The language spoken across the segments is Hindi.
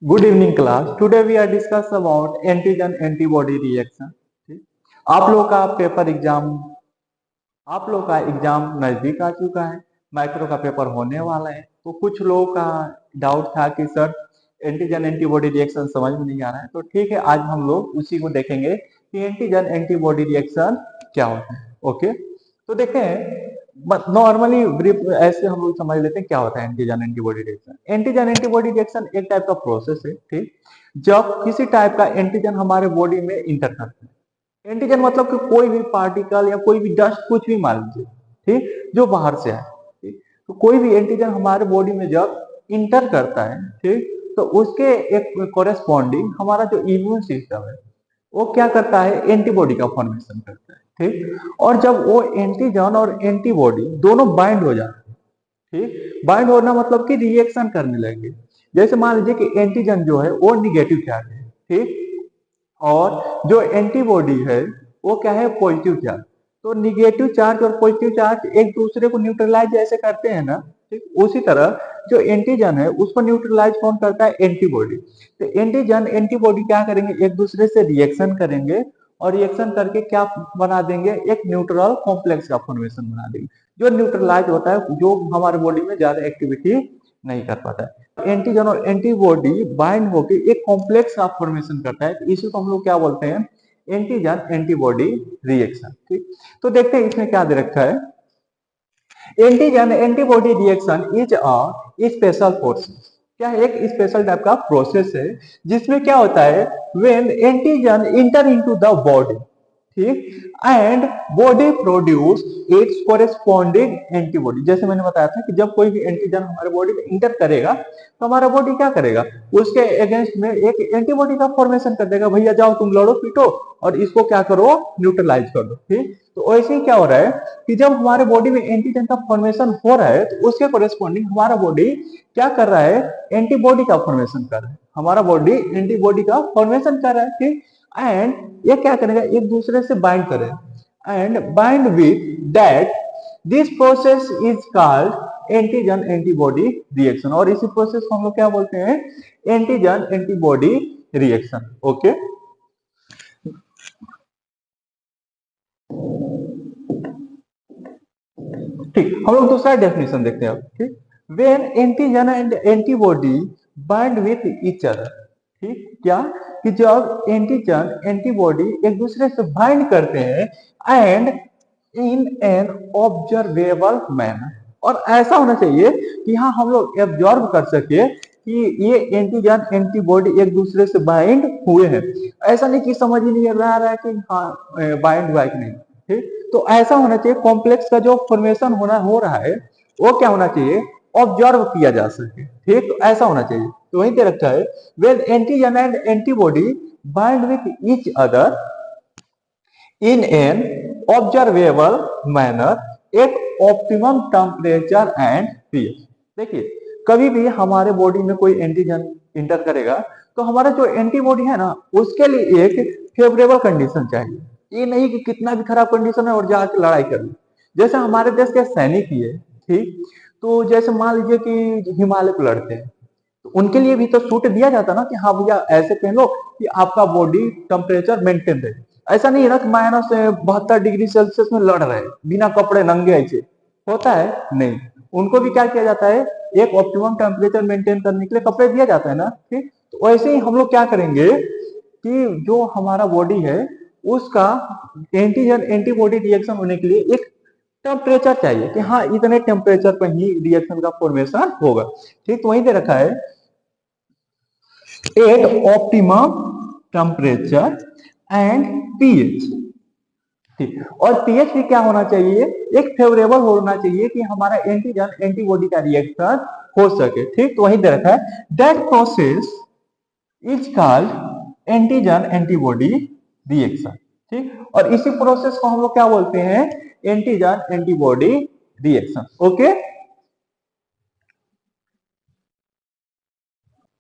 Good evening class. Today we are discuss about antigen antibody reaction. ठीक? आप लोग का पेपर एग्जाम आप लोग का एग्जाम नजदीक आ चुका है। माइक्रो का पेपर होने वाला है। तो कुछ लोगों का डाउट था कि सर एंटीजन एंटीबॉडी रिएक्शन समझ में नहीं आ रहा है। तो ठीक है, आज हम लोग उसी को देखेंगे कि एंटीजन एंटीबॉडी रिएक्शन क्या होता है। ओके, तो देखें नॉर्मली ब्रीफ ऐसे हम लोग समझ लेते हैं क्या होता है antigen antibody reaction. Antigen antibody reaction एक टाइप का प्रोसेस है। ठीक, जब किसी टाइप का एंटीजन हमारे बॉडी में इंटर करता है। एंटीजन मतलब कि कोई भी पार्टिकल या कोई भी डस्ट कुछ भी मान लीजिए, ठीक, जो बाहर से आए। ठीक, तो कोई भी एंटीजन हमारे बॉडी में जब इंटर करता है, ठीक, तो उसके एक कोरेस्पॉन्डिंग हमारा जो इम्यून सिस्टम है वो क्या करता है, एंटीबॉडी का फॉर्मेशन करता है। ठीक, और जब वो एंटीजन और एंटीबॉडी दोनों बाइंड हो जाते हैं, ठीक, बाइंड होना मतलब कि रिएक्शन करने लगेंगे। जैसे मान लीजिए कि एंटीजन जो है वो निगेटिव चार्ज है, ठीक, और जो एंटीबॉडी है वो क्या है, पॉजिटिव चार्ज। तो निगेटिव चार्ज और पॉजिटिव चार्ज एक दूसरे को न्यूट्रलाइज जैसे करते हैं ना, ठीक, उसी तरह जो एंटीजन है उसको न्यूट्रलाइज कौन करता है, एंटीबॉडी। तो एंटीजन एंटीबॉडी क्या करेंगे, एक दूसरे से रिएक्शन करेंगे और रिएक्शन करके क्या बना देंगे, एक न्यूट्रल कॉम्प्लेक्स का फॉर्मेशन बना देंगे, जो न्यूट्रलाइज होता है, जो हमारे बॉडी में ज्यादा एक्टिविटी नहीं कर पाता है। एंटीजन और एंटीबॉडी बाइंड होकर एक कॉम्प्लेक्स का फॉर्मेशन करता है, तो इसी को हम लोग क्या बोलते हैं, एंटीजन एंटीबॉडी रिएक्शन। ठीक, तो देखते हैं इसमें क्या दे रखा है। Antigen antibody reaction is a special process. क्या है, एक स्पेशल टाइप का प्रोसेस है जिसमें क्या होता है, when antigen enter into the body, ठीक, and body produce its corresponding antibody. जैसे मैंने बताया था कि जब कोई भी एंटीजन हमारे बॉडी में इंटर करेगा तो हमारा बॉडी क्या करेगा, उसके अगेंस्ट में एक एंटीबॉडी का फॉर्मेशन कर देगा, भैया जाओ तुम लड़ो पीटो और इसको क्या करो, न्यूट्रलाइज कर दो। ठीक, तो ऐसे ही क्या हो रहा है कि जब हमारे बॉडी में एंटीजन का फॉर्मेशन हो रहा है तो उसके कोरेस्पॉन्डिंग हमारा बॉडी क्या कर रहा है, एंटीबॉडी का फॉर्मेशन कर रहा है, हमारा बॉडी एंटीबॉडी का फॉर्मेशन कर रहा है। ठीक, एंड ये क्या करेगा, एक दूसरे से बाइंड करेगा and bind with that, this process is called antigen antibody reaction. और इसी प्रोसेस को हम लोग क्या बोलते हैं, एंटीजन एंटीबॉडी रिएक्शन। ओके, ठीक, हम लोग दूसरा डेफिनेशन देखते हैं अब। ठीक, when antigen and antibody bind with each other. ठीक, क्या कि जब एंटीजन एंटीबॉडी एक दूसरे से बाइंड करते हैं and in an observable manner, और ऐसा होना चाहिए कि हाँ हम लोग ऑब्जर्व कर सके कि ये एंटीजन एंटीबॉडी एक दूसरे से बाइंड हुए हैं। ऐसा नहीं कि समझ ही नहीं आ रहा है कि हाँ बाइंड हुआ है कि नहीं। ठीक, तो ऐसा होना चाहिए, कॉम्प्लेक्स का जो फॉर्मेशन होना हो रहा है वो क्या होना चाहिए, ऑब्जर्व किया जा सके। ठीक, तो ऐसा होना चाहिए। तो वहीं पे रखा है, when antigen and antibody bind with each other in an observable manner at optimum temperature and pH. देखिए, कभी भी हमारे बॉडी में कोई एंटीजन इंटर करेगा तो हमारा जो एंटीबॉडी है ना उसके लिए एक फेवरेबल कंडीशन चाहिए। ये नहीं कि कितना भी खराब कंडीशन है और जाके लड़ाई कर ली। जैसे हमारे देश के सैनिक ही है, ठीक, तो जैसे मान लीजिए कि हिमालय को लड़ते हैं तो उनके लिए भी तो सूट दिया जाता ना कि हाँ भैया ऐसे पहन लो कि आपका बॉडी टेम्परेचर मेंटेन रहे। ऐसा नहीं है ना कि -72 डिग्री सेल्सियस में लड़ रहे बिना कपड़े नंगे, ऐसे होता है नहीं। उनको भी क्या किया जाता है, एक ऑप्टिमम टेम्परेचर मेंटेन करने के लिए कपड़े दिया जाता है ना। ठीक, तो वैसे ही हम लोग क्या करेंगे कि जो हमारा बॉडी है उसका एंटीजन एंटीबॉडी रिएक्शन होने के लिए एक टेम्परेचर चाहिए कि हाँ इतने टेम्परेचर पर ही रिएक्शन का फॉर्मेशन होगा। ठीक, तो वहीं पे रखा है at optimum temperature and pH. ठीक, और पीएच भी क्या होना चाहिए, एक फेवरेबल होना चाहिए कि हमारा एंटीजन एंटीबॉडी का रिएक्शन हो सके। ठीक, तो वहीं दे रखा है that process is called antigen antibody reaction. ठीक, और इसी प्रोसेस को हम लोग क्या बोलते हैं, एंटीजन एंटीबॉडी रिएक्शन। ओके,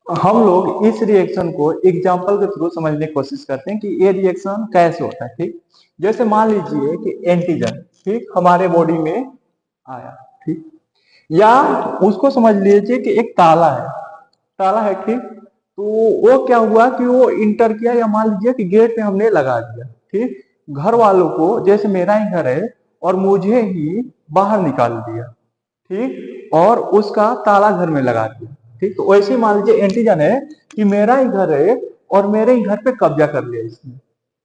हम लोग इस रिएक्शन को एग्जांपल के थ्रू समझने की कोशिश करते हैं कि ये रिएक्शन कैसे होता है। ठीक, जैसे मान लीजिए कि एंटीजन, ठीक, हमारे बॉडी में आया, ठीक, या उसको समझ लीजिए कि एक ताला है, ताला है, ठीक, तो वो क्या हुआ कि वो इंटर किया, या मान लीजिए कि गेट पे हमने लगा दिया, ठीक। घर वालों को, जैसे मेरा ही घर है और मुझे ही बाहर निकाल दिया, ठीक, और उसका ताला घर में लगा दिया, ठीक। तो वैसे ही मान लीजिए एंटीजन है कि मेरा ही घर है और मेरे ही घर पे कब्जा कर लिया इसने,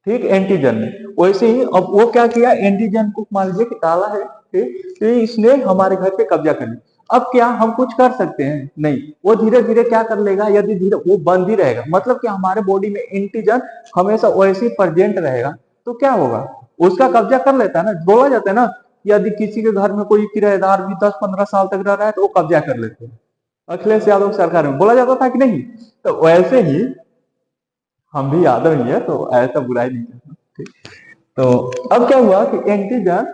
ठीक, एंटीजन ने। वैसे ही अब वो क्या किया, एंटीजन को मान लीजिए कि ताला है, ठीक, तो इसने हमारे घर पे कब्जा कर लिया। अब क्या हम कुछ कर सकते हैं? नहीं। वो धीरे धीरे क्या कर लेगा, यदि धीरे वो बंद ही रहेगा, मतलब कि हमारे बॉडी में एंटीजन हमेशा वैसे ही प्रेजेंट रहेगा, तो क्या होगा, उसका कब्जा कर लेता है ना। बोला जाता है ना, यदि किसी के घर में कोई किराएदार भी 10-15 साल तक रह रहा है तो वो कब्जा कर लेते हैं। अखिलेश यादव सरकार में बोला जाता था कि नहीं? तो वैसे ही हम भी यादव ही है, तो ऐसा बुराई नहीं करना, ठीक। तो अब क्या हुआ कि एंटीजन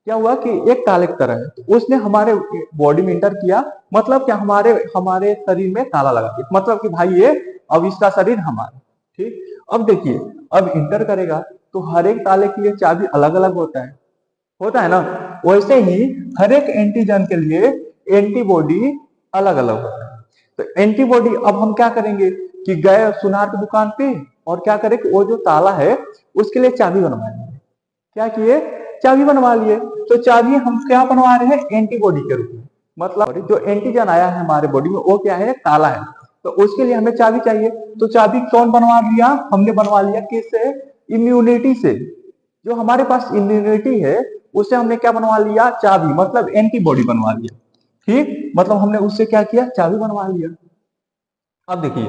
क्या हुआ कि एक ताले की तरह है, तो उसने हमारे बॉडी में इंटर किया, मतलब क्या, हमारे हमारे शरीर में ताला लगा दिया, मतलब कि भाई ये अब इसका शरीर हमारा, ठीक। अब देखिए, अब इंटर करेगा तो हर एक ताले की ये चाबी अलग अलग होता है ना। वैसे ही हर एक एंटीजन के लिए एंटीबॉडी अलग अलग होता है। तो एंटीबॉडी, अब हम क्या करेंगे कि गए सुनार की दुकान पे और क्या करें कि वो जो ताला है उसके लिए चाबी बनवा लिए। क्या किए? चाबी बनवा लिए। तो चाबी हम क्या बनवा रहे हैं? एंटीबॉडी के रूप में। मतलब जो एंटीजन आया है हमारे बॉडी में वो क्या है? ताला है। तो उसके लिए हमें चाबी चाहिए। तो चाबी कौन बनवा लिया? हमने बनवा लिया किससे? इम्यूनिटी से। जो हमारे पास इम्यूनिटी है उससे हमने क्या बनवा लिया? चाबी, मतलब एंटीबॉडी बनवा लिया, ठीक। मतलब हमने उससे क्या किया? चाबी बनवा लिया। अब देखिए,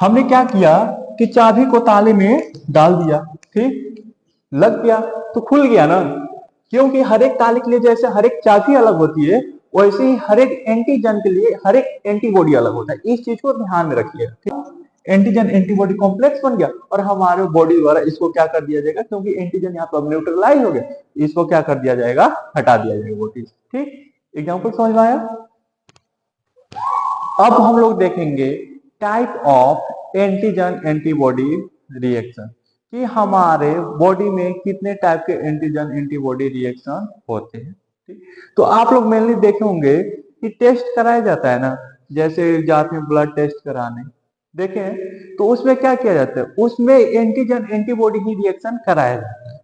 हमने क्या किया कि चाबी को ताले में डाल दिया, ठीक, लग गया तो खुल गया ना। क्योंकि हर एक ताले के लिए जैसे हर एक चाबी अलग होती है, वैसे ही हर एक एंटीजन के लिए हर एक एंटीबॉडी अलग होता है। इस चीज को ध्यान में रखिए, ठीक। एंटीजन एंटीबॉडी कॉम्प्लेक्स बन गया और हमारे बॉडी द्वारा इसको क्या कर दिया जाएगा, क्योंकि एंटीजन यहाँ पर न्यूट्रलाइज हो गया, इसको क्या कर दिया जाएगा? हटा दिया जाएगा वो चीज, ठीक। एग्जाम्पल समझ में आया? अब हम लोग देखेंगे type of antigen antibody reaction, कि हमारे बॉडी में कितने टाइप के एंटीजन एंटीबॉडी रिएक्शन होते हैं, ठीक। तो आप लोग मेनली देखे होंगे कि टेस्ट कराया जाता है ना, जैसे जाते हैं ब्लड टेस्ट कराने, देखें तो उसमें क्या किया जाता है? उसमें एंटीजन एंटीबॉडी ही रिएक्शन कराया जाता है,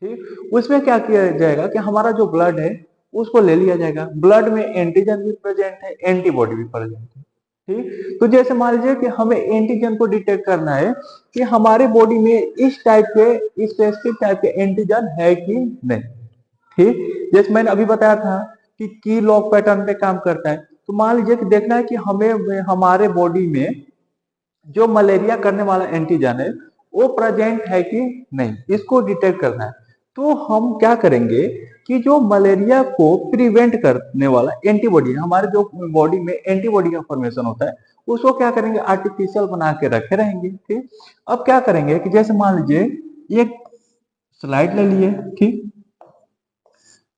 ठीक। उसमें क्या किया जाएगा कि हमारा जो ब्लड है उसको ले लिया जाएगा, ब्लड में एंटीजन भी प्रेजेंट है, एंटीबॉडी भी प्रेजेंट है, ठीक। तो जैसे मान लीजिए कि हमें एंटीजन को डिटेक्ट करना है कि हमारे बॉडी में इस टाइप के स्पेसिफिक टाइप के एंटीजन है कि नहीं, ठीक। जैसे मैंने अभी बताया था कि की लॉग पैटर्न पे काम करता है। तो मान लीजिए कि देखना है कि हमें हमारे बॉडी में जो मलेरिया करने वाला एंटीजन है वो प्रेजेंट है कि नहीं, इसको डिटेक्ट करना है। तो हम क्या करेंगे कि जो मलेरिया को प्रिवेंट करने वाला एंटीबॉडी, हमारे जो बॉडी में एंटीबॉडी का फॉर्मेशन होता है, उसको क्या करेंगे? आर्टिफिशियल बना के रखे रहेंगे, ठीक। अब क्या करेंगे कि जैसे मान लीजिए एक स्लाइड ले लिए, ठीक।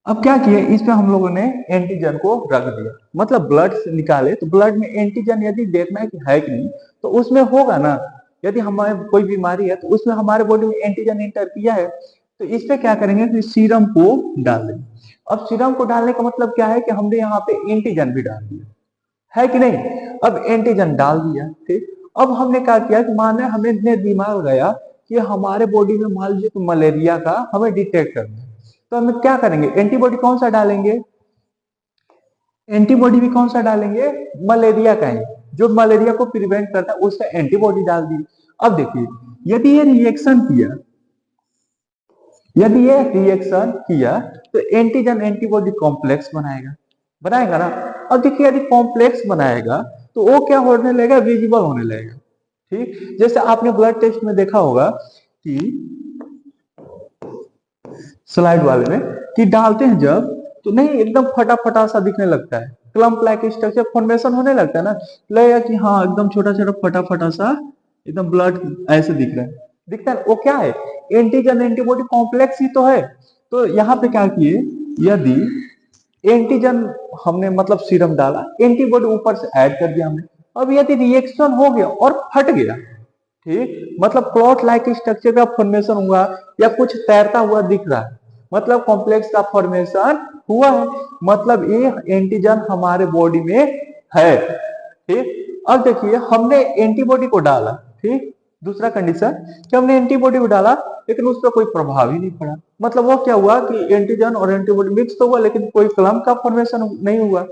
अब क्या किया, इसमें हम लोगों ने एंटीजन को रख दिया, मतलब ब्लड से निकाले तो ब्लड में एंटीजन यदि देखना है कि है कि नहीं, तो उसमें होगा ना। यदि हमारे कोई बीमारी है तो उसमें हमारे बॉडी में एंटीजन इंटर किया है, तो इस पे क्या करेंगे कि सीरम को डाल देंगे। अब सीरम को डालने का मतलब क्या है कि हमने यहाँ पे एंटीजन भी डाल दिया, है कि नहीं? अब एंटीजन डाल दिया, ठीक। अब हमने क्या किया कि माने हमें दिमाग गया कि हमारे बॉडी में मान लीजिए मलेरिया का हमें डिटेक्ट करना है, तो हम क्या करेंगे? एंटीबॉडी कौन सा डालेंगे? एंटीबॉडी भी कौन सा डालेंगे? मलेरिया का ही, जो मलेरिया को प्रिवेंट करता है उसका एंटीबॉडी डाल दी। अब देखिए, यदि ये रिएक्शन किया यदि ये रिएक्शन किया तो एंटीजन एंटीबॉडी कॉम्प्लेक्स बनाएगा ना। अब देखिए, यदि कॉम्प्लेक्स बनाएगा तो वो क्या होने लगेगा? विजिबल होने लगेगा, ठीक। जैसे आपने ब्लड टेस्ट में देखा होगा कि स्लाइड वाले में कि डालते हैं जब, तो नहीं एकदम फटा फटा सा दिखने लगता है, क्लम्प लाइक स्ट्रक्चर फॉर्मेशन होने लगता है ना, लगेगा कि हाँ एकदम छोटा छोटा फटा फटा सा एकदम ब्लड ऐसे दिखता है। वो क्या है? एंटीजन एंटीबॉडी कॉम्प्लेक्स ही तो है। तो यहाँ पे क्या किए, यदि एंटीजन हमने मतलब सीरम डाला, एंटीबॉडी ऊपर से ऐड कर दिया हमने, अब यदि रिएक्शन हो गया और फट गया, ठीक, मतलब क्लॉट लाइक स्ट्रक्चर का फॉर्मेशन हुआ या कुछ तैरता हुआ दिख रहा है, मतलब कॉम्प्लेक्स का फॉर्मेशन हुआ है, मतलब ये एंटीजन हमारे बॉडी में है, ठीक। अब देखिए हमने एंटीबॉडी को डाला, ठीक, दूसरा कंडीशन कि हमने एंटीबॉडी को डाला लेकिन उस पर कोई प्रभाव ही नहीं पड़ा। मतलब वो क्या हुआ कि एंटीजन और एंटीबॉडी मिक्स तो हुआ लेकिन कोई क्लम्प का फॉर्मेशन नहीं हुआ।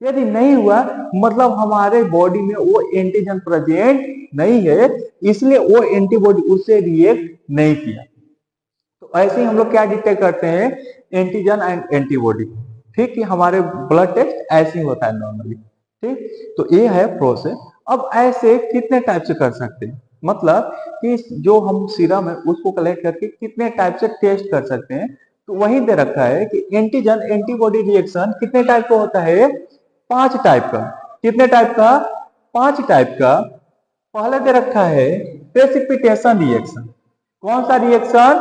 यदि नहीं हुआ मतलब हमारे बॉडी में वो एंटीजन प्रेजेंट नहीं है, इसलिए वो एंटीबॉडी उससे रिएक्ट नहीं किया। तो ऐसे ही हम लोग क्या डिटेक्ट करते हैं, एंटीजन एंड एंटीबॉडी, ठीक, कि हमारे ब्लड टेस्ट ऐसे ही होता है नॉर्मली, ठीक। तो ये है प्रोसेस। अब ऐसे कितने टाइप से कर सकते हैं, मतलब कि जो हम सीरम है उसको कलेक्ट करके कितने टाइप से टेस्ट कर सकते हैं। तो वही दे रखा है कि एंटीजन एंटीबॉडी रिएक्शन कितने टाइप का होता है, 5 टाइप का। कितने टाइप का, 5 टाइप का। पहले दे रखा है प्रेसिपिटेशन रिएक्शन। कौन सा रिएक्शन,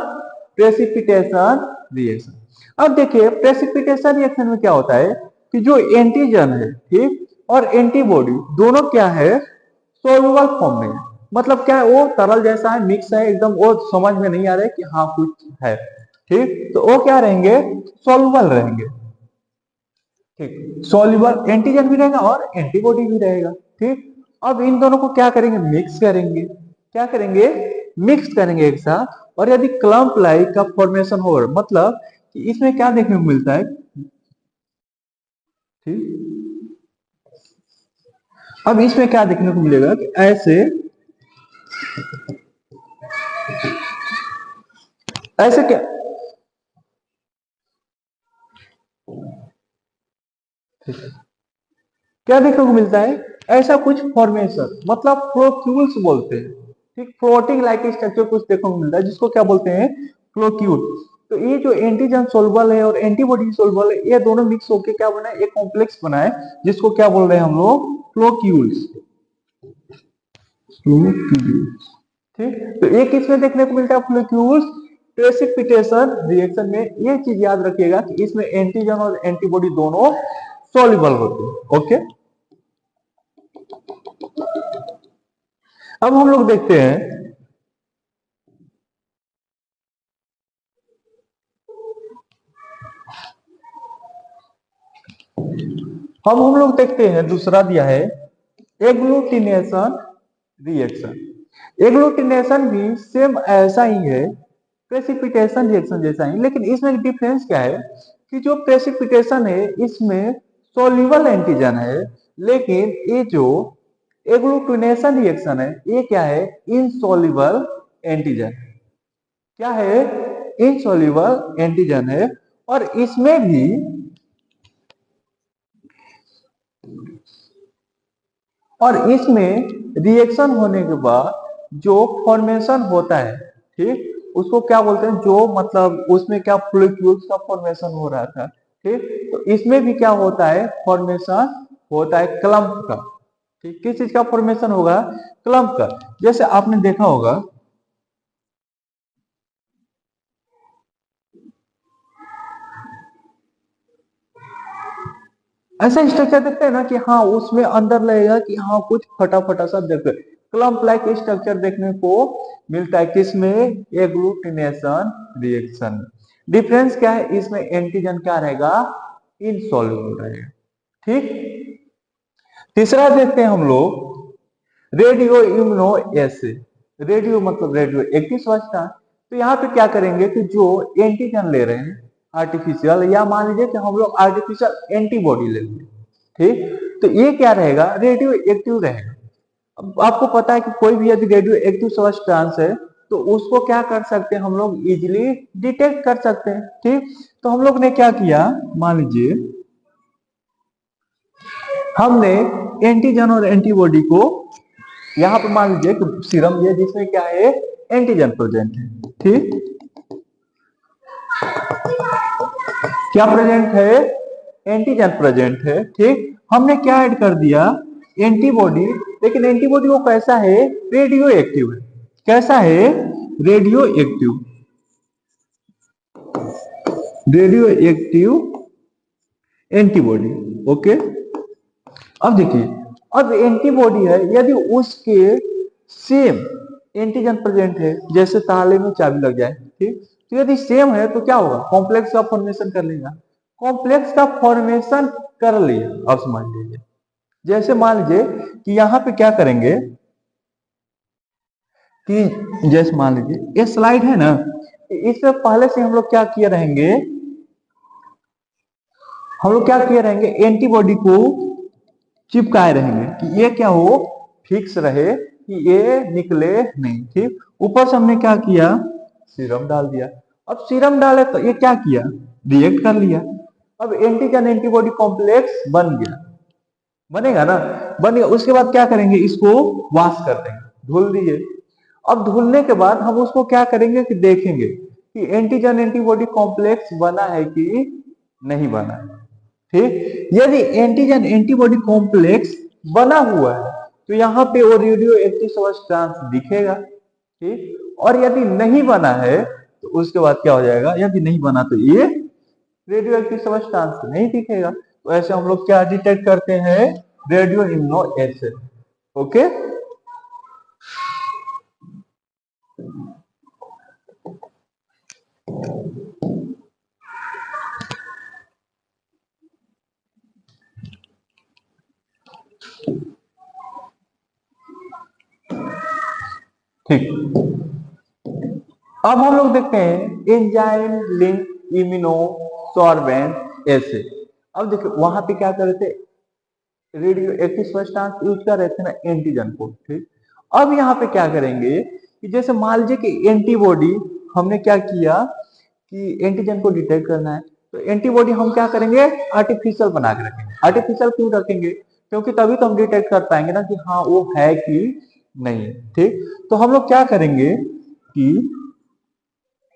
प्रेसिपिटेशन रिएक्शन। अब देखिए प्रेसिपिटेशन रिएक्शन में क्या होता है कि जो एंटीजन है, ठीक, और एंटीबॉडी दोनों क्या है, सोलुबल फॉर्म में है। मतलब क्या है, वो तरल जैसा है, मिक्स है एकदम, वो समझ में नहीं आ रहा है कि हाँ कुछ है, ठीक। तो वो क्या रहेंगे, सोलुबल रहेंगे, ठीक। सोल्यूबल एंटीजन भी रहेगा और एंटीबॉडी भी रहेगा, ठीक। अब इन दोनों को क्या करेंगे, मिक्स करेंगे। क्या करेंगे, मिक्स करेंगे एक साथ। और यदि क्लम्प लाइक का फॉर्मेशन हो, मतलब कि इसमें क्या देखने को मिलता है, ठीक। अब इसमें क्या देखने को मिलेगा कि ऐसे ऐसे क्या, क्या देखने को मिलता है, ऐसा कुछ फॉर्मेशन, मतलब फ्लोक्यूल्स बोलते हैं, ठीक। फ्लोटिंग लाइक स्ट्रक्चर कुछ देखने को मिलता है जिसको क्या बोलते हैं, फ्लोक्यूल। तो ये जो एंटीजन सोलबल है और एंटीबॉडी सोलबल है, ये दोनों मिक्स होकर क्या बना है, एक कॉम्प्लेक्स बना है जिसको क्या बोल रहे हैं हम लोग, फ्लोक्यूल्स। फ्लोक्यूल्स, ठीक। तो एक इसमें देखने को मिलता है फ्लोक्यूल्स। प्रेसिपिटेशन रिएक्शन में ये चीज याद रखिएगा कि इसमें एंटीजन और एंटीबॉडी दोनों सॉल्युबल होते हैं, ओके। अब हम लोग देखते हैं, अब हम लोग देखते हैं दूसरा दिया है एग्लूटिनेशन रिएक्शन। एग्लूटिनेशन भी सेम ऐसा ही है, प्रेसिपिटेशन रिएक्शन जैसा ही, लेकिन इसमें डिफरेंस क्या है कि जो प्रेसिपिटेशन है इसमें सोल्यूबल एंटीजन है, लेकिन ये जो एग्लूटिनेशन रिएक्शन है ये क्या है, इनसॉल्युबल एंटीजन। क्या है, इनसॉल्युबल एंटीजन है। और इसमें भी रिएक्शन होने के बाद जो फॉर्मेशन होता है, ठीक, उसको क्या बोलते हैं, जो मतलब उसमें क्या फ्लोक्यूल्स का फॉर्मेशन हो रहा था, ठीक। तो इसमें भी क्या होता है, फॉर्मेशन होता है क्लम्प का, ठीक। किस चीज का फॉर्मेशन होगा, क्लम्प का। जैसे आपने देखा होगा, ऐसा स्ट्रक्चर देखते हैं ना कि हाँ उसमें अंदर लगेगा कि हाँ कुछ फटा फटा सा देखते, क्लम्प लाइक स्ट्रक्चर देखने को मिलता है किसमें, एग्लूटिनेशन रिएक्शन। डिफरेंस क्या है, इसमें एंटीजन क्या रहेगा, इनसॉल्युबल रहेगा, ठीक। तीसरा देखते हैं हम लोग रेडियो इम्यूनो एसे। रेडियो मतलब रेडियो एक्टिव सब्सटेंस। तो यहाँ पे क्या करेंगे कि जो एंटीजन ले रहे हैं आर्टिफिशियल, या मान लीजिए कि हम लोग आर्टिफिशियल एंटीबॉडी ले लेंगे, ठीक। तो ये क्या रहेगा, रेडियो एक्टिव रहेगा। अब आपको पता है कि कोई भी यदि रेडियो एक्टिव सब्सटेंस है तो उसको क्या कर सकते हैं हम लोग, इजिली डिटेक्ट कर सकते हैं, ठीक। तो हम लोग ने क्या किया, मान लीजिए हमने एंटीजन और एंटीबॉडी को यहां पर मान लीजिए कि सीरम ये जिसमें क्या है, एंटीजन प्रेजेंट है, ठीक। क्या प्रेजेंट है, एंटीजन प्रेजेंट है, ठीक। हमने क्या ऐड कर दिया, एंटीबॉडी। लेकिन एंटीबॉडी वो कैसा है, रेडियो एक्टिव है। कैसा है, radio active, radio active antibody, okay. अब देखिए, अब एंटीबॉडी है, यदि उसके सेम एंटीजन प्रेजेंट है, जैसे ताले में चाबी लग जाए, ठीक। तो यदि सेम है तो क्या होगा, कॉम्प्लेक्स का फॉर्मेशन कर लेगा। कॉम्प्लेक्स का फॉर्मेशन कर लिया, अब समझ लीजिए, जैसे मान लीजिए कि यहाँ पे क्या करेंगे कि जैसे मान लीजिए ये स्लाइड है ना, इससे पहले से हम लोग क्या किए रहेंगे, हम लोग क्या किए रहेंगे, एंटीबॉडी को चिपकाए रहेंगे कि ये क्या हो, फिक्स रहे, कि ये निकले नहीं। ठीक, ऊपर से हमने क्या किया, सीरम डाल दिया। अब सीरम डाले तो ये क्या किया, रिएक्ट कर लिया। अब एंटीजन एंटीबॉडी कॉम्प्लेक्स बन गया, बनेगा ना, बन गया। उसके बाद क्या करेंगे, इसको वॉश कर देंगे, धुल दिए। अब धुलने के बाद हम उसको क्या करेंगे कि देखेंगे कि एंटीजन एंटीबॉडी कॉम्प्लेक्स बना है कि नहीं बना है। ठीक, यदि एंटीजन एंटीबॉडी कॉम्प्लेक्स बना हुआ है तो यहाँ पे वो रेडियो एक्टिव सब्सटेंस दिखेगा। ठीक, और यदि नहीं बना है तो उसके बाद क्या हो जाएगा, यदि नहीं बना तो ये रेडियो एक्टिव सब्सटेंस नहीं दिखेगा। तो ऐसे हम लोग क्या डिटेक्ट करते हैं, रेडियो इम्यूनो एसिड। ओके, ठीक। अब हम लोग देखते हैं enzyme link immuno sorbent acid. अब देखिए वहां पे क्या कर रहे थे, रेडियो एक्टिव सब्सटेंस यूज कर रहे थे ना, एंटीजन को। ठीक, अब यहाँ पे क्या करेंगे कि जैसे मान लीजिए कि एंटीबॉडी हमने क्या किया कि एंटीजन को डिटेक्ट करना है, तो एंटीबॉडी हम क्या करेंगे, आर्टिफिशियल बना के रखेंगे। आर्टिफिशियल क्यों रखेंगे, क्योंकि तभी तो हम डिटेक्ट कर पाएंगे ना कि हाँ वो है कि नहीं है। ठीक, तो हम लोग क्या करेंगे कि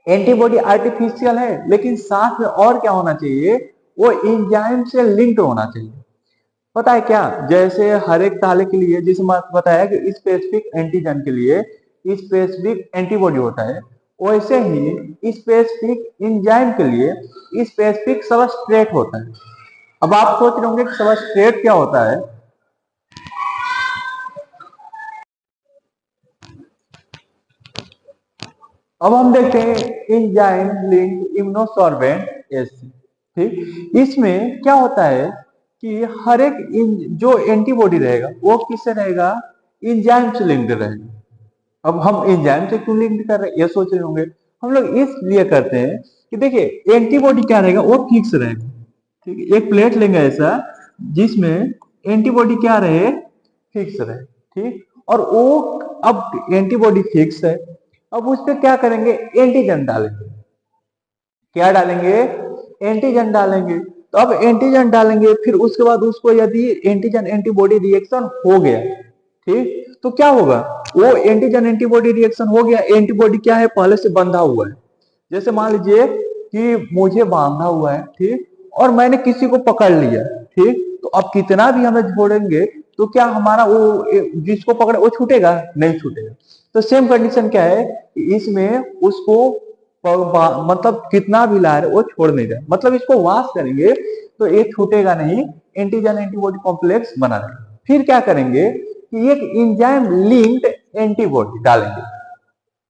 एंटीबॉडी आर्टिफिशियल है, लेकिन साथ में और क्या होना चाहिए, वो एंजाइम से लिंक्ड होना चाहिए। पता है क्या, जैसे हर एक ताले के लिए जिसे बताया कि स्पेसिफिक एंटीजन के लिए स्पेसिफिक एंटीबॉडी होता है, वैसे ही स्पेसिफिक एंजाइम के लिए स्पेसिफिक सबस्ट्रेट होता है। अब आप सोच रहे होंगे कि सबस्ट्रेट क्या होता है। अब हम देखते हैं एंजाइम लिंक्ड इम्यूनोसॉर्बेंट एसिड। ठीक, इसमें क्या होता है कि हर एक जो एंटीबॉडी रहेगा वो किससे रहेगा, एंजाइम से लिंक्ड रहेगा। अब हम एंजाइम से क्यों लिंक्ड कर रहे हैं, ये सोच रहे होंगे। हम लोग इसलिए करते हैं कि देखिए एंटीबॉडी क्या रहेगा, वो फिक्स रहेगा। ठीक है, एक प्लेट लेंगे ऐसा जिसमें एंटीबॉडी क्या रहे, फिक्स रहे। ठीक, और वो अब एंटीबॉडी फिक्स है, अब उस पर क्या करेंगे, एंटीजन डालेंगे। क्या डालेंगे, एंटीजन डालेंगे। तो अब एंटीजन डालेंगे, फिर उसके बाद उसको यदि एंटीजन एंटीबॉडी रिएक्शन हो गया, ठीक, तो क्या होगा, वो एंटीजन एंटीबॉडी रिएक्शन हो गया, एंटीबॉडी क्या है, पहले से बंधा हुआ है। जैसे मान लीजिए कि मुझे बांधा हुआ है, ठीक, और मैंने किसी को पकड़ लिया, ठीक, तो अब कितना भी हमें छोड़ेंगे तो क्या हमारा वो जिसको पकड़े वो छूटेगा, नहीं छूटेगा। तो सेम कंडीशन क्या है, इसमें उसको मतलब कितना भी ला रहे वो छोड़ नहीं रहा, मतलब इसको वॉश करेंगे तो ये छूटेगा नहीं, एंटीजन एंटीबॉडी कॉम्प्लेक्स बना देगा। फिर क्या करेंगे कि एक एंजाइम लिंक्ड एंटीबॉडी डालेंगे।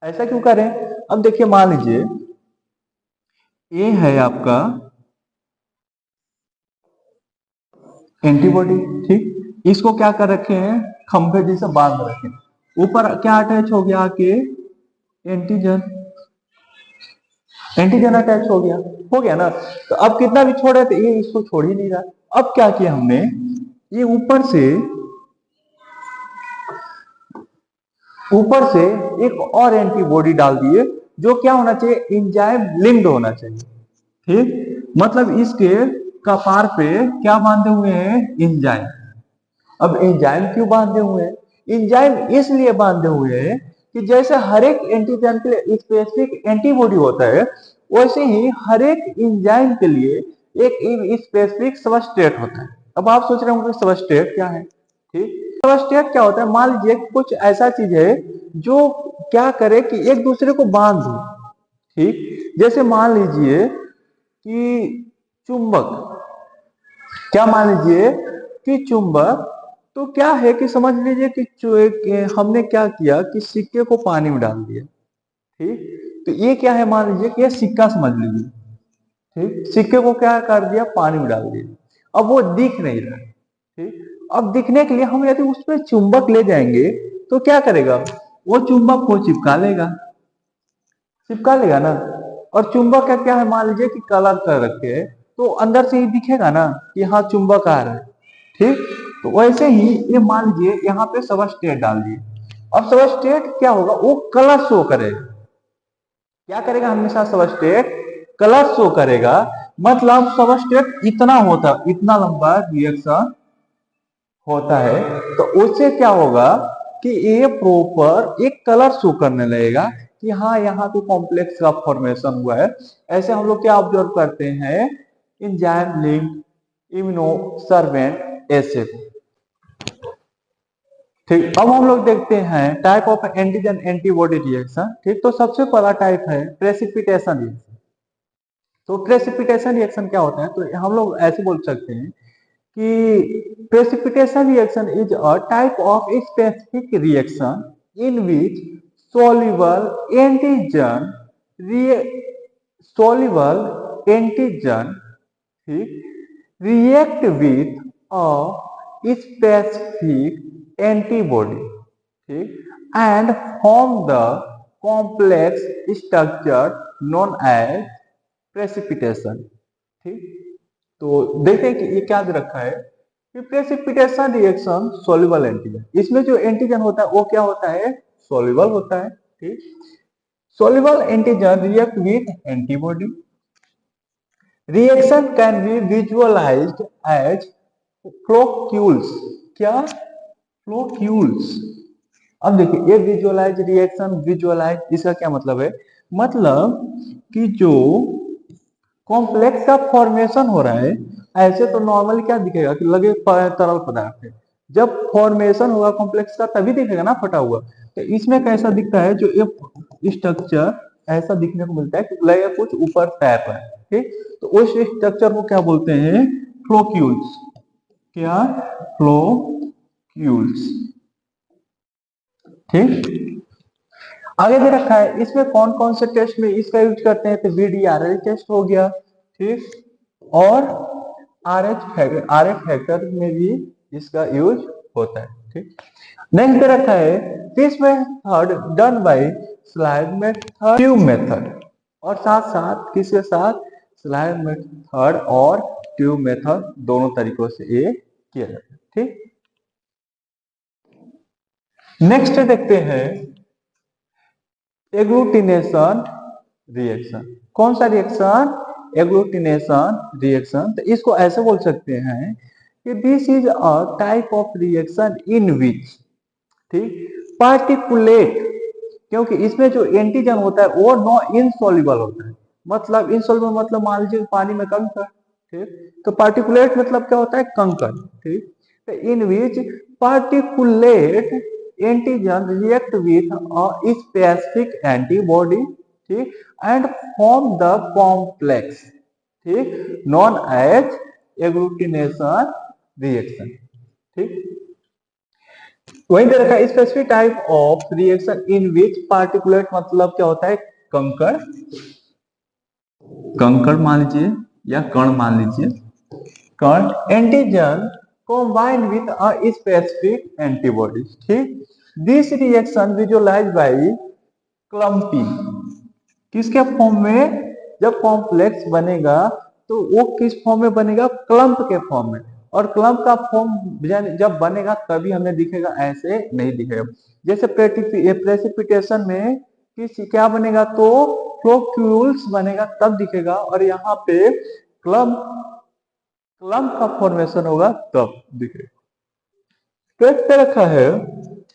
ऐसा क्यों करें, अब देखिए मान लीजिए ये है आपका एंटीबॉडी। ठीक, इसको क्या कर रखे हैं, खंभे जैसे बांध रखे हैं, ऊपर क्या अटैच हो गया कि एंटीजन, एंटीजन अटैच हो गया ना। तो अब कितना भी छोड़े तो ये इसको छोड़ ही नहीं रहा। अब क्या किया हमने, ये ऊपर से एक और एंटीबॉडी डाल दिए, जो क्या होना चाहिए, एंजाइम लिंक्ड होना चाहिए। ठीक, मतलब इसके कपार पे क्या बांधे हुए हैं, एंजाइम। अब एंजाइम क्यों बांधे हुए हैं, एंजाइम इसलिए बांधे हुए हैं कि जैसे हर एक एंटीजन के लिए स्पेसिफिक एंटीबॉडी होता है, वैसे ही हर एक एंजाइम के लिए एक स्पेसिफिक सबस्ट्रेट होता है। अब आप सोच रहे होंगे सबस्ट्रेट क्या है। ठीक, सबस्ट्रेट क्या होता है, मान लीजिए कुछ ऐसा चीज है जो क्या करे कि एक दूसरे को बांध दे। ठीक, जैसे मान लीजिए कि चुंबक, क्या मान लीजिए कि चुंबक, तो क्या है कि समझ लीजिए कि हमने क्या किया कि सिक्के को पानी में डाल दिया। ठीक, तो ये क्या है, मान लीजिए कि ये सिक्का समझ लीजिए। ठीक, सिक्के को क्या कर दिया, पानी में डाल दिया, अब वो दिख नहीं रहा। ठीक, अब दिखने के लिए हम यदि उस पर चुंबक ले जाएंगे तो क्या करेगा, वो चुंबक को चिपका लेगा ना। और चुंबक का क्या है, मान लीजिए कि कलर कर रखे है तो अंदर से ही दिखेगा ना कि हाँ चुंबक आ रहा है। ठीक, तो वैसे ही ये मान लीजिए यहाँ पे सबस्ट्रेट डाल दिए। अब सबस्ट्रेट क्या होगा, वो कलर शो करेगा। क्या करेगा, हमेशा सबस्ट्रेट कलर शो करेगा। मतलब सबस्ट्रेट इतना लंबा रिएक्शन होता है तो उससे क्या होगा कि ये प्रॉपर एक कलर शो करने लगेगा कि हाँ यहाँ पे कॉम्प्लेक्स का फॉर्मेशन हुआ है। ऐसे हम लोग क्या ऑब्जर्व करते हैं, एंजाइम लिंक इम्यूनो सर्वेंट ऐसे। ठीक, अब हम लोग देखते हैं type of antigen antibody reaction. ठीक, तो सबसे पहला टाइप है प्रेसिपिटेशन रिएक्शन। तो प्रेसिपिटेशन रिएक्शन क्या होता है, तो हम लोग ऐसे बोल सकते हैं कि precipitation reaction is a type of a specific reaction in which soluble antigen rea- soluble antigen ठीक, react with a specific antibody ठीक, and form the complex structure known as precipitation। ठीक, तो देखते हैं कि ये क्या दे रखा है कि प्रेसिपिटेशन रिएक्शन सोल्यूबल एंटीजन। इसमें जो एंटीजन होता है वो क्या होता है, सोल्यूबल होता है। ठीक, soluble antigen react with antibody. Reaction can be visualized as floccules. क्या, फ्लोक्यूल्स। अब देखिए ये विजुअलाइज रिएक्शन, विजुअलाइज इसका क्या मतलब है, मतलब कि जो कॉम्प्लेक्स का फॉर्मेशन हो रहा है, ऐसे तो नॉर्मली क्या दिखेगा कि लगे तरल पदार्थ है। जब फॉर्मेशन होगा कॉम्प्लेक्स का तभी दिखेगा ना फटा हुआ। तो इसमें कैसा दिखता है, जो एक स्ट्रक्चर ऐसा दिखने को मिलता है कि लगे कुछ ऊपर तैर रहा है। ठीक, तो उस स्ट्रक्चर को क्या बोलते हैं, फ्लोक्यूल्स। क्या, फ्लोक्यूल्स। ठीक, आगे दे रखा है इसमें कौन कौन से टेस्ट में इसका यूज करते हैं, तो VDRL टेस्ट हो गया। ठीक, और RH फैक्टर में भी इसका यूज होता है। ठीक, नेक्स्ट दे रखा है this method done by slide method tube method. और साथ साथ किसके साथ, स्लाइड मेथड और ट्यूब मेथड दोनों तरीकों से ये किया जाता है। ठीक, नेक्स्ट देखते हैं एग्लूटिनेशन रिएक्शन। कौन सा रिएक्शन, एग्लूटिनेशन रिएक्शन। तो इसको ऐसे बोल सकते हैं कि this is a type of reaction in which, ठीक, पार्टिकुलेट, क्योंकि इसमें जो एंटीजन होता है वो नो इनसॉल्युबल होता है। मतलब इनसॉल्युबल मतलब मान लीजिए पानी में कंकड़। ठीक, तो पार्टिकुलेट मतलब क्या होता है, कंकड़। ठीक, तो in which particulate antigen react with a specific antibody. ठीक, एंड फॉर्म द कॉम्प्लेक्स, ठीक, नॉन एज एग्लूटिनेशन रिएक्शन। ठीक, वहीं दे रखा है specific type of reaction in which particulate मतलब क्या होता है, कंकड़, कंकड़ मान लीजिए या कण मान लीजिए, कण antigen combined with a specific antibody। ठीक, this reaction visualize by clumping. किसके फॉर्म में, जब कॉम्प्लेक्स बनेगा तो वो किस फॉर्म में बनेगा, क्लम्प के फॉर्म में। और क्लम्प का फॉर्म जब बनेगा तभी हमें दिखेगा, ऐसे नहीं दिखेगा। जैसे प्रेसिपिटेशन में किस क्या बनेगा, तो फ्लोक्यूल्स बनेगा तब दिखेगा। और यहाँ पे क्लम्प क्लम्प का फॉर्मेशन होगा तब दिखेगा। तो एक रखा है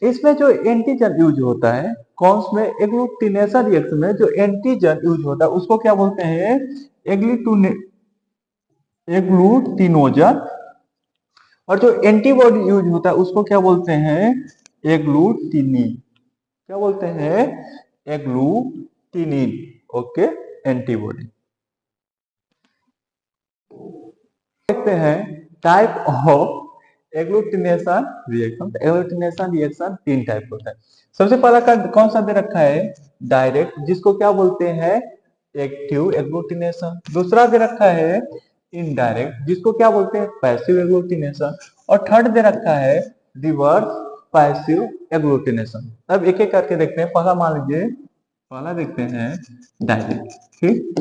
इसमें जो एंटीजन यूज होता है, कौन में, एग्लूटिनेशन रिएक्शन में जो एंटीजन यूज होता है उसको क्या बोलते हैं, एग्लूटिनोजन। और जो एंटीबॉडी यूज होता है उसको क्या बोलते हैं, एग्लूटिनिन। क्या बोलते हैं, एग्लूटिनिन। Okay, antibody. देखते हैं type of agglutination reaction. Agglutination reaction तीन टाइप होता है। सबसे पहला का कौन सा दे रखा है, डायरेक्ट, जिसको क्या बोलते हैं, एक्टिव एग्लूटिनेशन। दूसरा दे रखा है इनडायरेक्ट, जिसको क्या बोलते हैं, पैसिव एग्लूटिनेशन। और थर्ड दे रखा है रिवर्स पैसिव एग्लूटिनेशन। अब एक एक करके देखते हैं। पहला मान लीजिए, पहला देखते हैं डायरेक्ट। ठीक,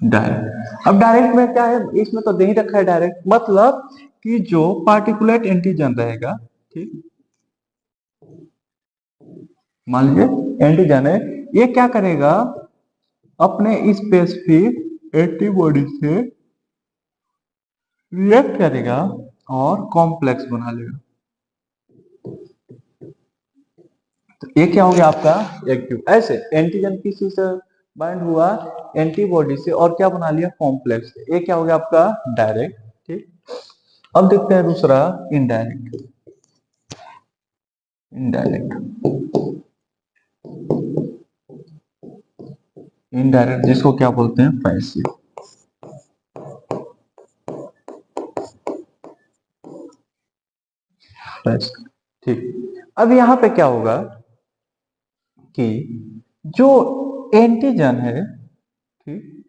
डायरेक्ट। अब डायरेक्ट में क्या है, इसमें तो दे ही रखा है डायरेक्ट, मतलब कि जो पार्टिकुलेट एंटीजन रहेगा, ठीक, मान लीजिए एंटीजन है, ये क्या करेगा, अपने स्पेसिफिक एंटीबॉडी से रिएक्ट करेगा और कॉम्प्लेक्स बना लेगा। तो ये क्या हो गया आपका एक्टिव। ऐसे एंटीजन किसी से बाइंड हुआ एंटीबॉडी से और क्या बना लिया, कॉम्प्लेक्स। ये क्या हो गया आपका डायरेक्ट। ठीक, अब देखते हैं दूसरा इनडायरेक्ट। इनडायरेक्ट, इनडायरेक्ट जिसको क्या बोलते हैं, पैसिव। ठीक, अब यहां पे क्या होगा कि जो एंटीजन है, ठीक,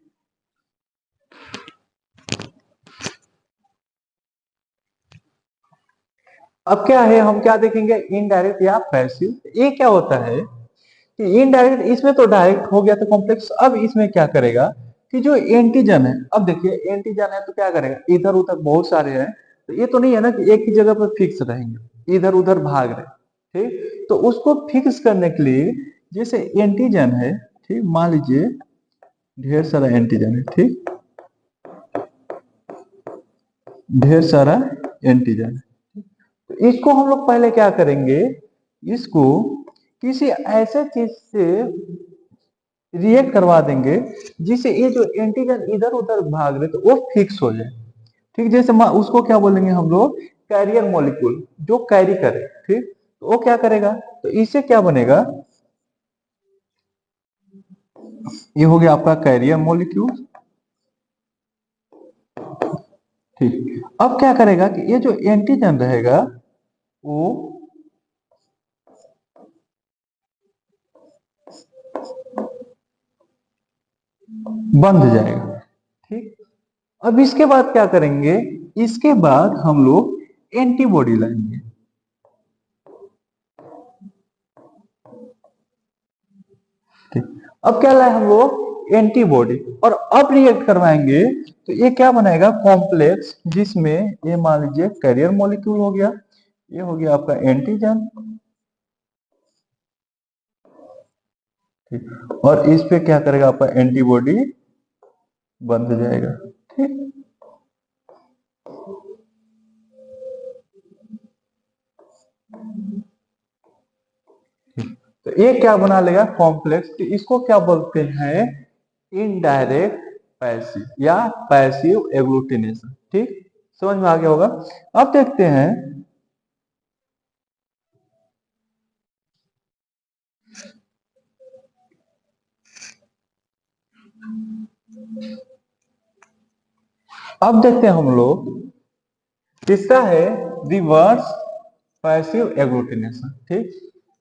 अब क्या है, हम क्या देखेंगे, इनडायरेक्ट या पैसिव। ये क्या होता है कि इनडायरेक्ट, इसमें तो डायरेक्ट हो गया था कॉम्प्लेक्स। अब इसमें क्या करेगा कि जो एंटीजन है, अब देखिए एंटीजन है तो क्या करेगा, इधर उधर बहुत सारे हैं, तो ये तो नहीं है ना कि एक ही जगह पर फिक्स रहेंगे, इधर उधर भाग रहे। ठीक, तो उसको फिक्स करने के लिए, जैसे एंटीजन है, ठीक, मान लीजिए ढेर सारा एंटीजन है, ठीक, ढेर सारा एंटीजन है। तो इसको हम लोग पहले क्या करेंगे, इसको किसी ऐसे चीज से रिएक्ट करवा देंगे जिससे ये जो एंटीजन इधर उधर भाग रहे तो वो फिक्स हो जाए। ठीक, जैसे उसको क्या बोलेंगे हम लोग, कैरियर मॉलिक्यूल, जो कैरी करे। ठीक, तो वो क्या करेगा, तो इससे क्या बनेगा, ये हो गया आपका कैरियर मॉलिक्यूल। ठीक, अब क्या करेगा कि ये जो एंटीजन रहेगा वो बंध जाएगा। ठीक, अब इसके बाद क्या करेंगे, इसके बाद हम लोग एंटीबॉडी लाएंगे। ठीक, अब क्या लाए हम लोग, एंटीबॉडी, और अब रिएक्ट करवाएंगे तो ये क्या बनाएगा, कॉम्प्लेक्स, जिसमें ये मान लीजिए कैरियर मॉलिक्यूल हो गया, ये हो गया आपका एंटीजन। ठीक, और इस पे क्या करेगा आपका एंटीबॉडी बंध जाएगा। ठीक, तो ये क्या बना लेगा, कॉम्प्लेक्स। तो इसको क्या बोलते हैं, इनडायरेक्ट पैसिव या पैसिव एग्लूटिनेशन। ठीक, समझ में आ गया होगा। अब देखते हैं, अब देखते हैं हम लोग, तीसरा है रिवर्स पैसिव एग्लूटिनेशन। ठीक,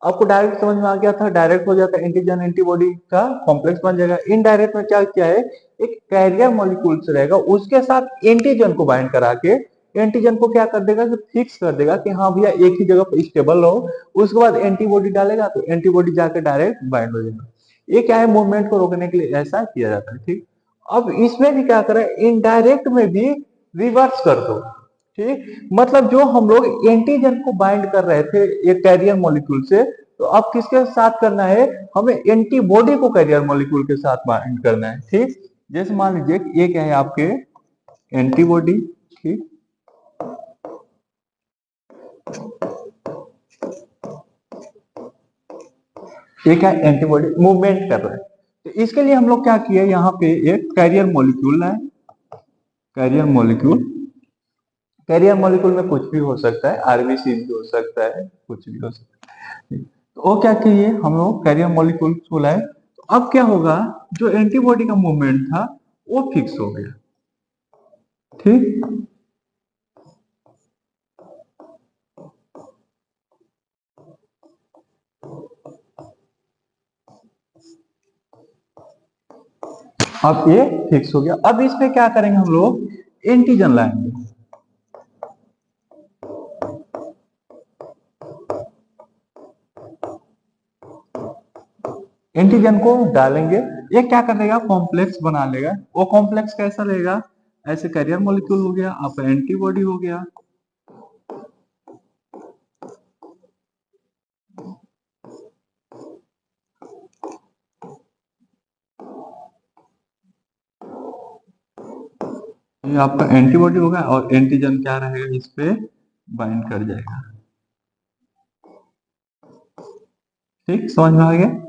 आपको डायरेक्ट समझ में आ गया था, डायरेक्ट हो जाता है एंटीजन एंटीबॉडी का कॉम्प्लेक्स बन जाएगा। इनडायरेक्ट में क्या क्या है, एक कैरियर मॉलिक्यूल से रहेगा, उसके साथ एंटीजन को बाइंड करा के एंटीजन को क्या कर देगा कि फिक्स कर देगा कि हाँ भैया एक ही जगह पर स्टेबल रहो। उसके बाद एंटीबॉडी डालेगा तो एंटीबॉडी जाकर डायरेक्ट बाइंड हो जाएगा। ये क्या है, मूवमेंट को रोकने के लिए ऐसा किया जाता है। ठीक, अब इसमें भी क्या करें, इनडायरेक्ट में भी रिवर्स कर दो। ठीक, मतलब जो हम लोग एंटीजन को बाइंड कर रहे थे एक कैरियर मॉलिक्यूल से, तो अब किसके साथ करना है, हमें एंटीबॉडी को कैरियर मॉलिक्यूल के साथ बाइंड करना है। ठीक, जैसे मान लीजिए ये क्या है आपके एंटीबॉडी। ठीक, ये क्या एंटीबॉडी मूवमेंट कर रहा है, तो इसके लिए हम लोग क्या किए, यहाँ पे एक कैरियर मॉलिक्यूल लाए। कैरियर मॉलिक्यूल, कैरियर मॉलिक्यूल में कुछ भी हो सकता है, आरबीसी भी हो सकता है, कुछ भी हो सकता है। तो वो क्या किए, हम लोग कैरियर मॉलिक्यूल को लाए, तो अब क्या होगा, जो एंटीबॉडी का मूवमेंट था वो फिक्स हो गया। ठीक, अब ये फिक्स हो गया। अब इसमें क्या करेंगे हम लोग, एंटीजन लाएंगे। एंटीजन को डालेंगे, ये क्या कर देगा, कॉम्प्लेक्स बना लेगा। वो कॉम्प्लेक्स कैसा लेगा, ऐसे कैरियर मॉलिक्यूल हो गया, आपका एंटीबॉडी हो गया। ये आपका एंटीबॉडी होगा और एंटीजन क्या रहेगा, इस पे बाइंड कर जाएगा। ठीक, समझ में आ गया।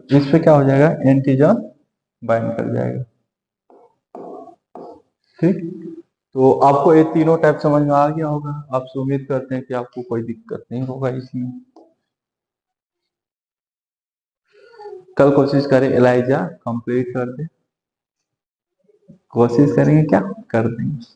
इस पे क्या हो जाएगा, एंटीजन बाइंड कर जाएगा। ठीक, तो आपको ये तीनों टाइप समझ में आ गया होगा। आपसे उम्मीद करते हैं कि आपको कोई दिक्कत नहीं होगा इसमें। कल कोशिश करें एलाइजा कंप्लीट कर दे, कोशिश करेंगे, क्या कर देंगे।